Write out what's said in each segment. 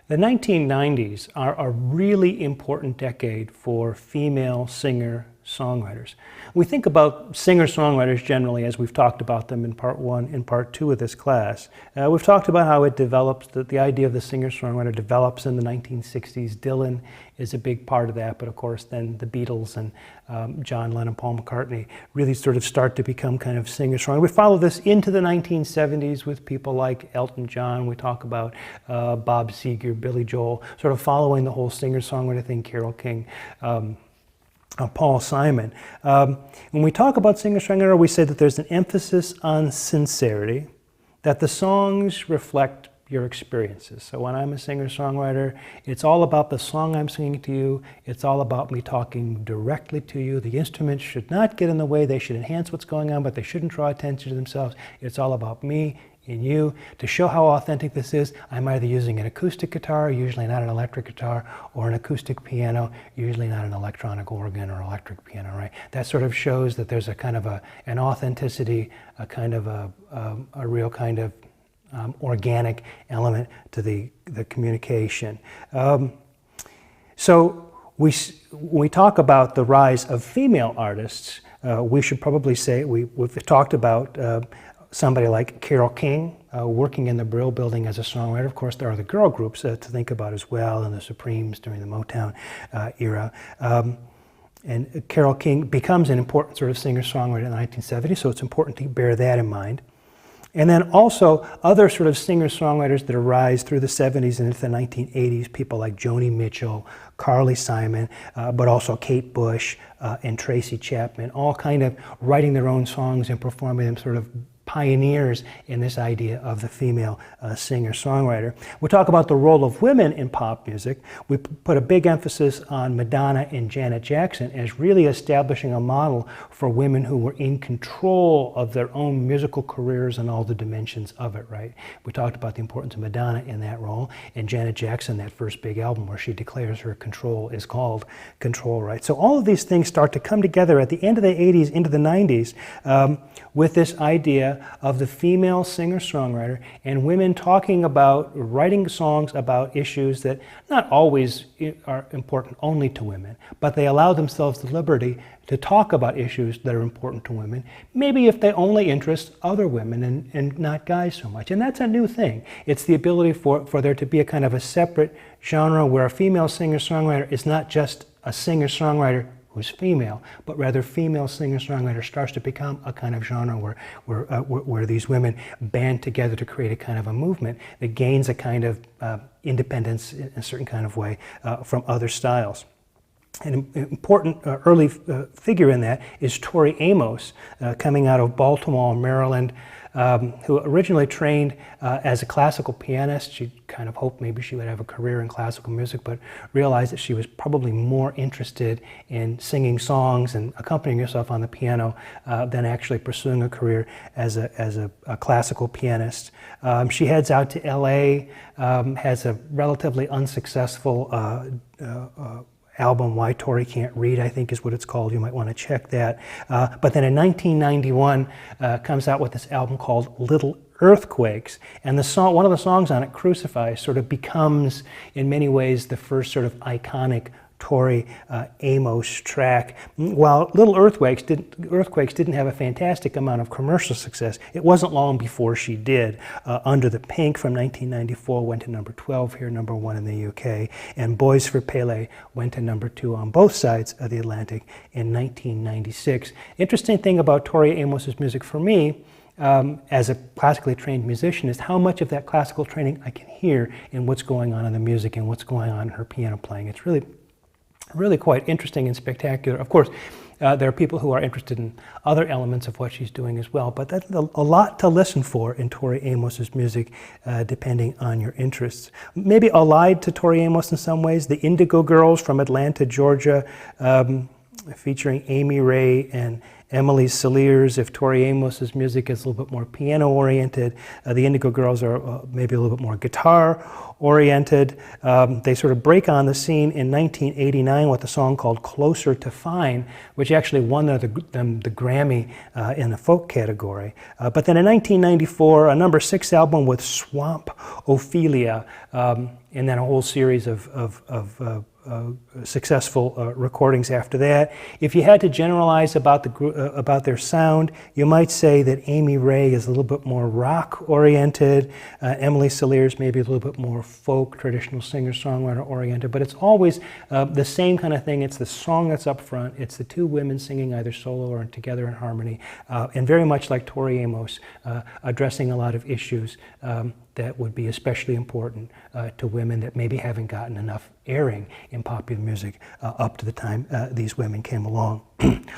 The 1990s are a really important decade for female singer-songwriters. We think about singer-songwriters generally as we've talked about them in part one and part two of this class. We've talked about how it develops, that the idea of the singer-songwriter develops in the 1960s. Dylan is a big part of that, but of course then the Beatles and John Lennon, Paul McCartney really sort of start to become kind of singer-songwriters. We follow this into the 1970s with people like Elton John. We talk about Bob Seger, Billy Joel, sort of following the whole singer-songwriter thing, Carole King, Paul Simon. When we talk about singer-songwriter, we say that there's an emphasis on sincerity, that the songs reflect your experiences. So when I'm a singer-songwriter, it's all about the song I'm singing to you. It's all about me talking directly to you. The instruments should not get in the way. They should enhance what's going on, but they shouldn't draw attention to themselves. It's all about me and you. To show how authentic this is, I'm either using an acoustic guitar, usually not an electric guitar, or an acoustic piano, usually not an electronic organ or electric piano, right? That sort of shows that there's a kind of an authenticity, a kind of a real kind of organic element to the communication. So when we talk about the rise of female artists, we should probably say we've talked about somebody like Carole King working in the Brill Building as a songwriter. Of course, there are the girl groups to think about as well, and the Supremes during the Motown era. And Carole King becomes an important sort of singer-songwriter in the 1970s, so it's important to bear that in mind. And then also other sort of singer-songwriters that arise through the 70s and into the 1980s, people like Joni Mitchell, Carly Simon, but also Kate Bush and Tracy Chapman, all kind of writing their own songs and performing them, sort of pioneers in this idea of the female singer-songwriter. We'll talk about the role of women in pop music. We put a big emphasis on Madonna and Janet Jackson as really establishing a model for women who were in control of their own musical careers and all the dimensions of it, right? We talked about the importance of Madonna in that role, and Janet Jackson, that first big album where she declares her control is called Control, right? So all of these things start to come together at the end of the 80s into the 90s with this idea of the female singer-songwriter and women talking about, writing songs about issues that not always are important only to women, but they allow themselves the liberty to talk about issues that are important to women, maybe if they only interest other women and not guys so much. And that's a new thing. It's the ability for there to be a kind of a separate genre where a female singer-songwriter is not just a singer-songwriter who's female, but rather female singer-songwriter starts to become a kind of genre where these women band together to create a kind of a movement that gains a kind of independence in a certain kind of way from other styles. An important early figure in that is Tori Amos, coming out of Baltimore, Maryland, who originally trained as a classical pianist. She kind of hoped maybe she would have a career in classical music, but realized that she was probably more interested in singing songs and accompanying herself on the piano than actually pursuing a career as a classical pianist. She heads out to LA, has a relatively unsuccessful album, Why Tori Can't Read, I think is what it's called. You might want to check that. But then in 1991 comes out with this album called Little Earthquakes, and the song, one of the songs on it, Crucify, sort of becomes in many ways the first sort of iconic Tori Amos track. While Little Earthquakes didn't have a fantastic amount of commercial success, it wasn't long before she did. Under the Pink from 1994 went to number 12 here, number 1 in the UK, and Boys for Pele went to number 2 on both sides of the Atlantic in 1996. Interesting thing about Tori Amos's music for me, as a classically trained musician, is how much of that classical training I can hear in what's going on in the music and what's going on in her piano playing. It's really quite interesting and spectacular. Of course, there are people who are interested in other elements of what she's doing as well, but that's a lot to listen for in Tori Amos's music, depending on your interests. Maybe allied to Tori Amos in some ways, the Indigo Girls from Atlanta, Georgia, featuring Amy Ray and Emily Saliers, if Tori Amos's music is a little bit more piano-oriented, the Indigo Girls are maybe a little bit more guitar-oriented. They sort of break on the scene in 1989 with a song called Closer to Fine, which actually won them the Grammy in the folk category. But then in 1994, a number 6 album with Swamp Ophelia, and then a whole series of successful recordings after that. If you had to generalize about their sound, you might say that Amy Ray is a little bit more rock-oriented, Emily Saliers maybe a little bit more folk, traditional singer-songwriter-oriented, but it's always the same kind of thing. It's the song that's up front. It's the 2 women singing either solo or together in harmony, and very much like Tori Amos, addressing a lot of issues that would be especially important to women that maybe haven't gotten enough airing in popular music up to the time these women came along.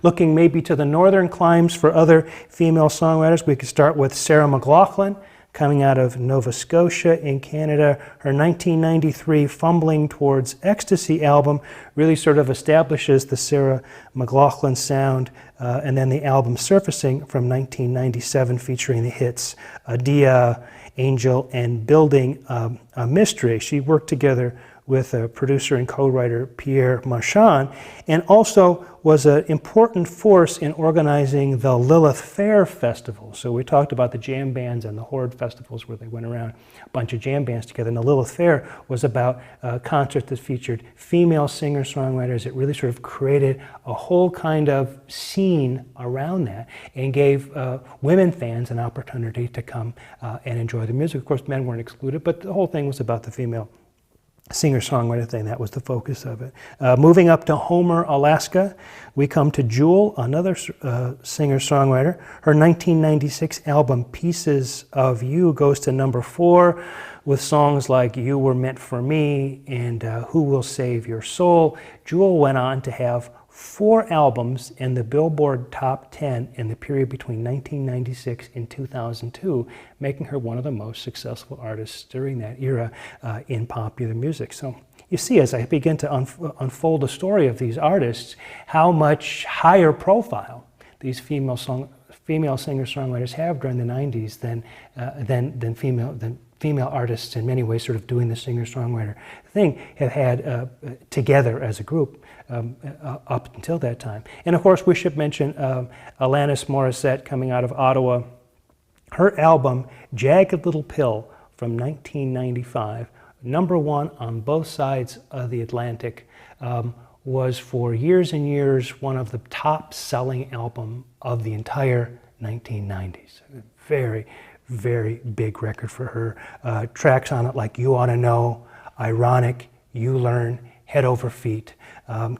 Looking maybe to the northern climes for other female songwriters, we could start with Sarah McLachlan, coming out of Nova Scotia in Canada. Her 1993 Fumbling Towards Ecstasy album really sort of establishes the Sarah McLachlan sound, and then the album Surfacing from 1997 featuring the hits Adia, Angel, and Building a Mystery. She worked together with producer and co-writer Pierre Marchand, and also was an important force in organizing the Lilith Phair Festival. So we talked about the jam bands and the Horde festivals where they went around a bunch of jam bands together, and the Lilith Phair was about a concert that featured female singer-songwriters. It really sort of created a whole kind of scene around that and gave women fans an opportunity to come and enjoy the music. Of course, men weren't excluded, but the whole thing was about the female singer-songwriter thing. That was the focus of it. Moving up to Homer, Alaska, we come to Jewel, another singer-songwriter. Her 1996 album Pieces of You goes to number 4 with songs like You Were Meant for Me and Who Will Save Your Soul. Jewel went on to have 4 albums in the Billboard Top 10 in the period between 1996 and 2002, making her one of the most successful artists during that era in popular music. So you see, as I begin to unfold the story of these artists, how much higher profile these female singer-songwriters have during the 90s than female artists in many ways sort of doing the singer-songwriter thing have had together as a group up until that time. And of course we should mention Alanis Morissette coming out of Ottawa. Her album Jagged Little Pill from 1995, number 1 on both sides of the Atlantic, was for years and years one of the top selling album of the entire 1990s. Very, very big record for her. Tracks on it like You Oughta Know, Ironic, You Learn, Head Over Feet,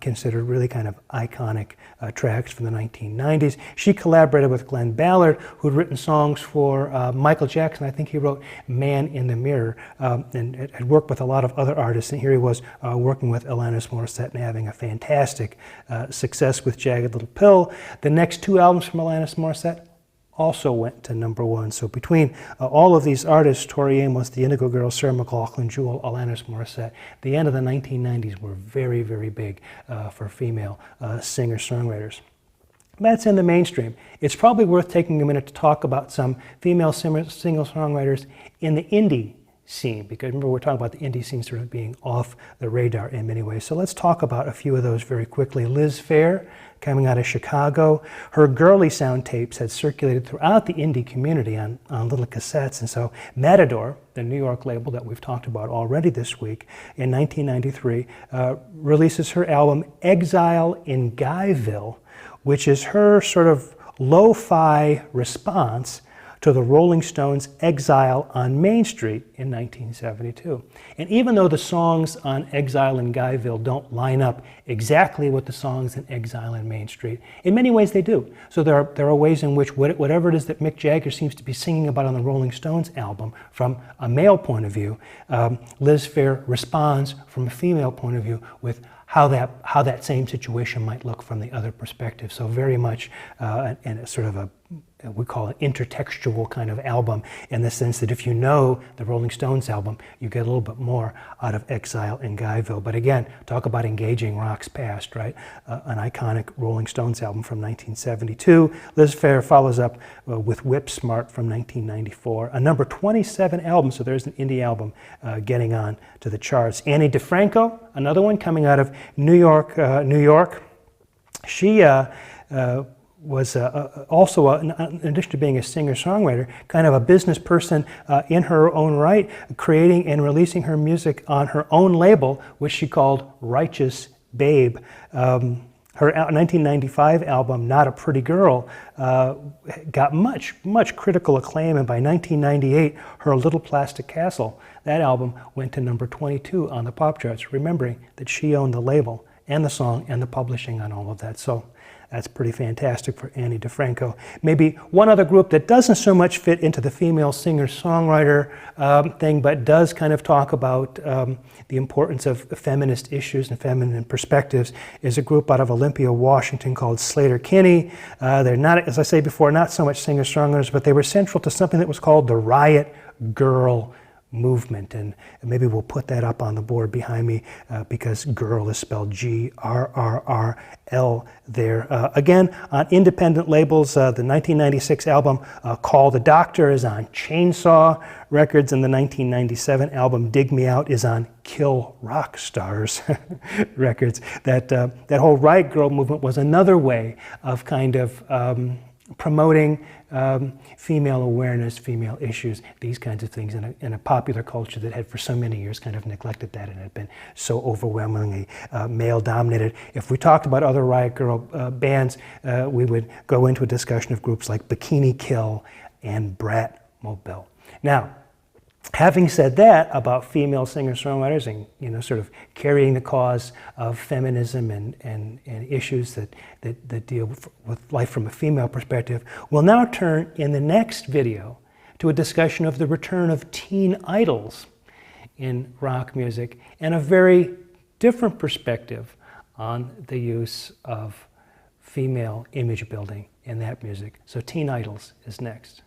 considered really kind of iconic tracks from the 1990s. She collaborated with Glenn Ballard, who'd written songs for Michael Jackson. I think he wrote Man in the Mirror, and had worked with a lot of other artists. And here he was working with Alanis Morissette and having a fantastic success with Jagged Little Pill. The next 2 albums from Alanis Morissette also went to number 1. So between all of these artists, Tori Amos, the Indigo Girls, Sarah McLachlan, Jewel, Alanis Morissette, the end of the 1990s were very, very big for female singer-songwriters. That's in the mainstream. It's probably worth taking a minute to talk about some female singer-songwriters in the indie scene, because remember we're talking about the indie scene sort of being off the radar in many ways. So let's talk about a few of those very quickly. Liz Phair, coming out of Chicago. Her Girly Sound tapes had circulated throughout the indie community on little cassettes, and so Matador, the New York label that we've talked about already this week, in 1993, releases her album Exile in Guyville, which is her sort of lo-fi response to the Rolling Stones' Exile on Main Street in 1972. And even though the songs on Exile in Guyville don't line up exactly with the songs in Exile on Main Street, in many ways they do. So there are ways in which whatever it is that Mick Jagger seems to be singing about on the Rolling Stones album from a male point of view, Liz Phair responds from a female point of view with how that same situation might look from the other perspective. So very much and sort of we call it intertextual kind of album, in the sense that if you know the Rolling Stones album, you get a little bit more out of Exile in Guyville. But again, talk about engaging rock's past, right? An iconic Rolling Stones album from 1972. Liz Phair follows up with Whip Smart from 1994. A number 27 album, so there's an indie album getting on to the charts. Ani DeFranco, another one coming out of New York, New York. She was also, in addition to being a singer-songwriter, kind of a business person in her own right, creating and releasing her music on her own label, which she called Righteous Babe. Her 1995 album, Not a Pretty Girl, got much critical acclaim, and by 1998, her Little Plastic Castle, that album went to number 22 on the pop charts, remembering that she owned the label and the song and the publishing on all of that. So that's pretty fantastic for Ani DeFranco. Maybe one other group that doesn't so much fit into the female singer-songwriter thing, but does kind of talk about the importance of feminist issues and feminine perspectives, is a group out of Olympia, Washington called SleaterKinney. They're not, as I say before, not so much singer-songwriters, but they were central to something that was called the Riot Girl movement, and maybe we'll put that up on the board behind me because girl is spelled G-R-R-R-L there. Again, on independent labels, the 1996 album Call the Doctor is on Chainsaw Records, and the 1997 album Dig Me Out is on Kill Rock Stars Records. That whole Riot Girl movement was another way of kind of promoting female awareness, female issues, these kinds of things in a popular culture that had for so many years kind of neglected that and had been so overwhelmingly male-dominated. If we talked about other Riot Girl bands, we would go into a discussion of groups like Bikini Kill and Brat Mobile. Now, having said that about female singer-songwriters and, you know, sort of carrying the cause of feminism and issues that deal with life from a female perspective, we'll now turn in the next video to a discussion of the return of teen idols in rock music and a very different perspective on the use of female image building in that music. So Teen Idols is next.